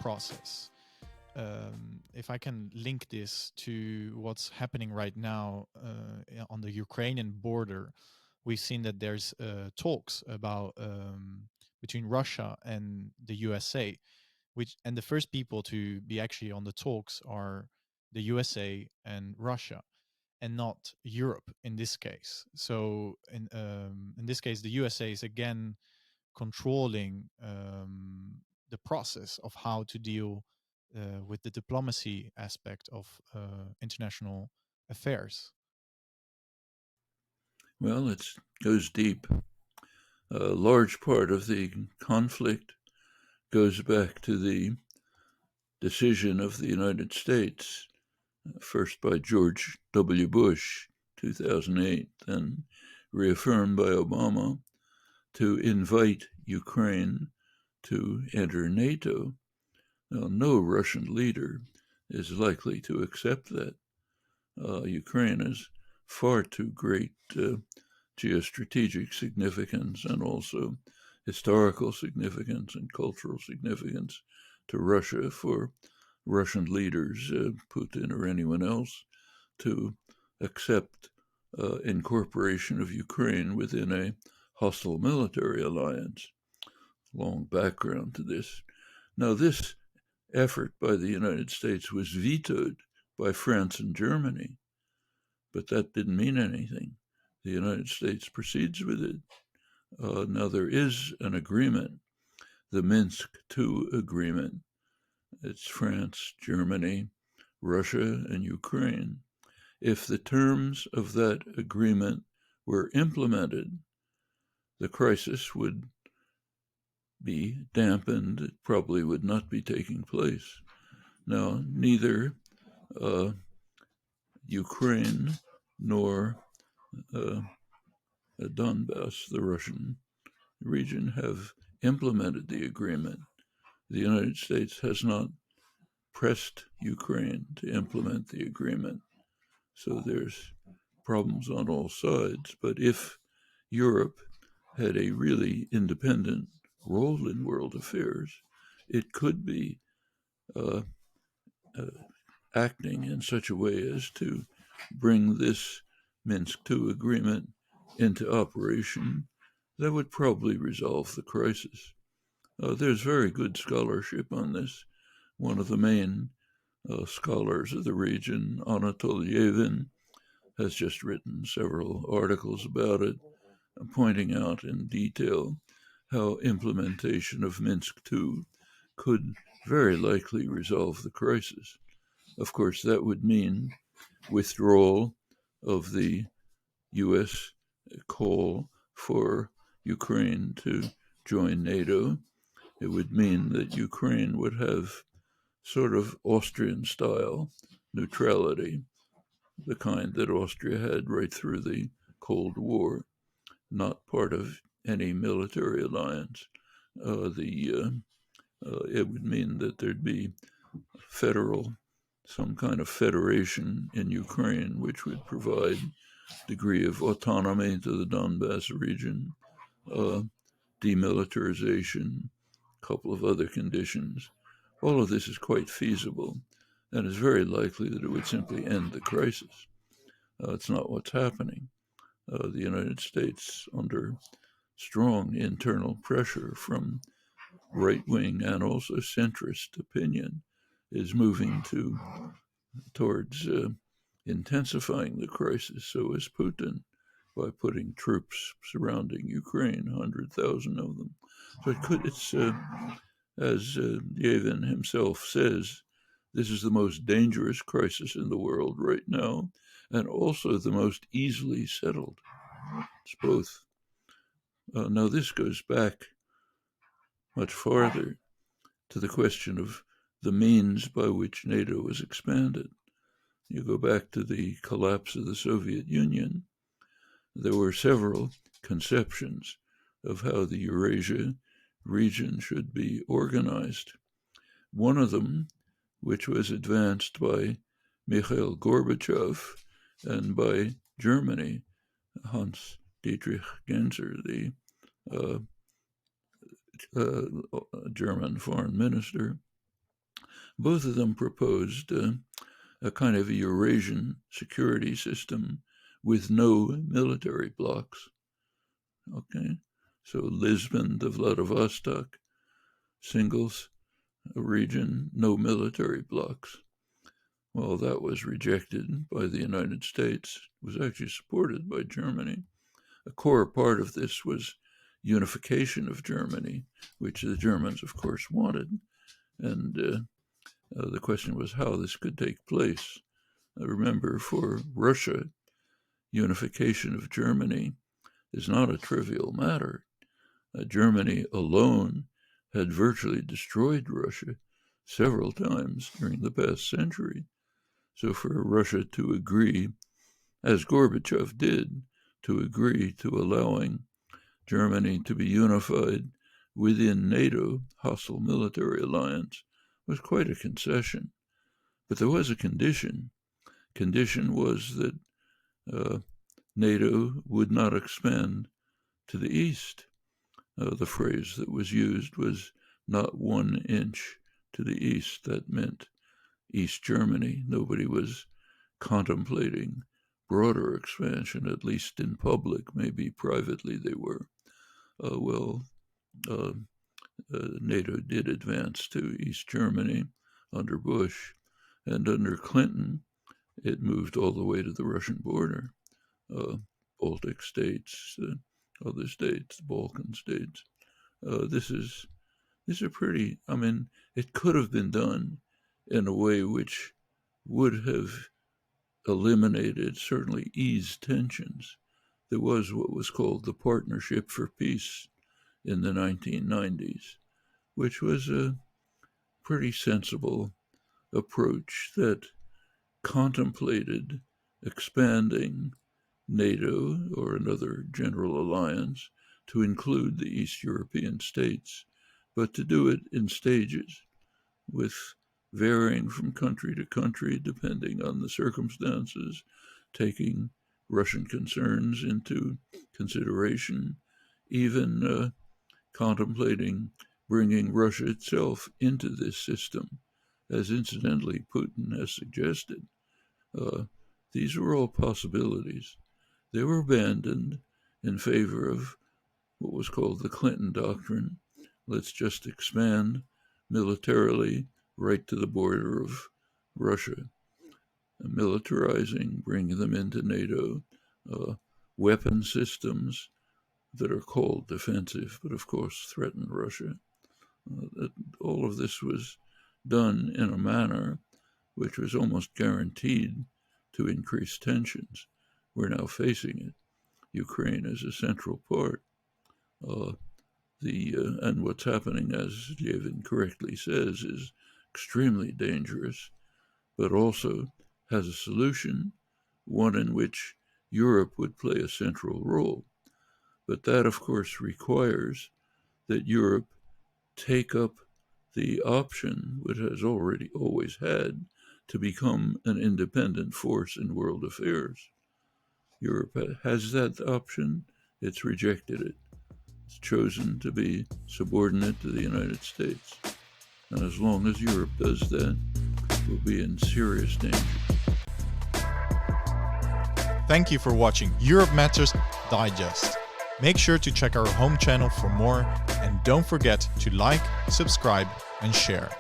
process. If I can link this to what's happening right now on the Ukrainian border, we've seen that there's talks about between Russia and the USA, and the first people to be actually on the talks are the USA and Russia, and not Europe in this case. So in this case, the USA is again controlling the process of how to deal with the diplomacy aspect of international affairs. Well, it goes deep. A large part of the conflict goes back to the decision of the United States, first by George W. Bush, 2008, then reaffirmed by Obama, to invite Ukraine to enter NATO. Now, no Russian leader is likely to accept that. Ukraine is far too great geostrategic significance and also historical significance and cultural significance to Russia for Russian leaders, Putin or anyone else, to accept incorporation of Ukraine within a hostile military alliance. Long background to this. Now, this effort by the United States was vetoed by France and Germany, but that didn't mean anything. The United States proceeds with it. Now, there is an agreement, the Minsk II agreement. It's France, Germany, Russia, and Ukraine. If the terms of that agreement were implemented, the crisis would be dampened. It probably would not be taking place. Now, neither Ukraine nor Donbass, the Russian region, have implemented the agreement. The United States has not pressed Ukraine to implement the agreement. So there's problems on all sides. But if Europe had a really independent role in world affairs, it could be acting in such a way as to bring this Minsk II agreement into operation that would probably resolve the crisis. There's very good scholarship on this. One of the main scholars of the region, Anatol Yevin, has just written several articles about it, pointing out in detail how implementation of Minsk II could very likely resolve the crisis. Of course, that would mean withdrawal of the U.S. call for Ukraine to join NATO. It would mean that Ukraine would have sort of Austrian-style neutrality, the kind that Austria had right through the Cold War, not part of any military alliance. It would mean that there'd be some kind of federation in Ukraine, which would provide degree of autonomy to the Donbass region, demilitarization, a couple of other conditions. All of this is quite feasible, and it's very likely that it would simply end the crisis. It's not what's happening. The United States, under strong internal pressure from right-wing and also centrist opinion, is moving towards intensifying the crisis. So is Putin, by putting troops surrounding Ukraine, 100,000 of them. So it's as Yevin himself says, this is the most dangerous crisis in the world right now, and also the most easily settled. It's both. Now, this goes back much farther to the question of the means by which NATO was expanded. You go back to the collapse of the Soviet Union. There were several conceptions of how the Eurasia region should be organized. One of them, which was advanced by Mikhail Gorbachev and by Germany, Hans Dietrich Genscher, the German foreign minister, Both of them proposed a kind of a Eurasian security system with no military blocs. Okay, so Lisbon to Vladivostok, singles region, no military blocs. Well, that was rejected by the United States. It was actually supported by Germany. A core part of this was unification of Germany, which the Germans, of course, wanted. And the question was how this could take place. Remember, for Russia, unification of Germany is not a trivial matter. Germany alone had virtually destroyed Russia several times during the past century. So for Russia to agree, as Gorbachev did, to agree to allowing Germany to be unified within NATO, hostile military alliance, was quite a concession. But there was a condition. Condition was that NATO would not expand to the east. The phrase that was used was not 1 inch to the east. That meant East Germany. Nobody was contemplating broader expansion, at least in public. Maybe privately they were. NATO did advance to East Germany under Bush, and under Clinton, it moved all the way to the Russian border. Baltic states, other states, Balkan states. This is a pretty, it could have been done in a way which would have eliminated, certainly eased tensions. There was what was called the Partnership for Peace in the 1990s, which was a pretty sensible approach that contemplated expanding NATO or another general alliance to include the East European states, but to do it in stages, with varying from country to country depending on the circumstances, taking Russian concerns into consideration, even contemplating bringing Russia itself into this system, as incidentally Putin has suggested. These were all possibilities. They were abandoned in favor of what was called the Clinton Doctrine. Let's just expand militarily right to the border of Russia, militarizing, bringing them into NATO, weapon systems that are called defensive, but of course threaten Russia. All of this was done in a manner which was almost guaranteed to increase tensions. We're now facing it. Ukraine is a central part. And what's happening, as Yevin correctly says, is extremely dangerous, but also has a solution, one in which Europe would play a central role. But that, of course, requires that Europe take up the option, which it has always had, to become an independent force in world affairs. Europe has that option. It's rejected it. It's chosen to be subordinate to the United States. And as long as Europe does that, we'll be in serious danger. Thank you for watching Europe Matters Digest. Make sure to check our home channel for more, and don't forget to like, subscribe, and share.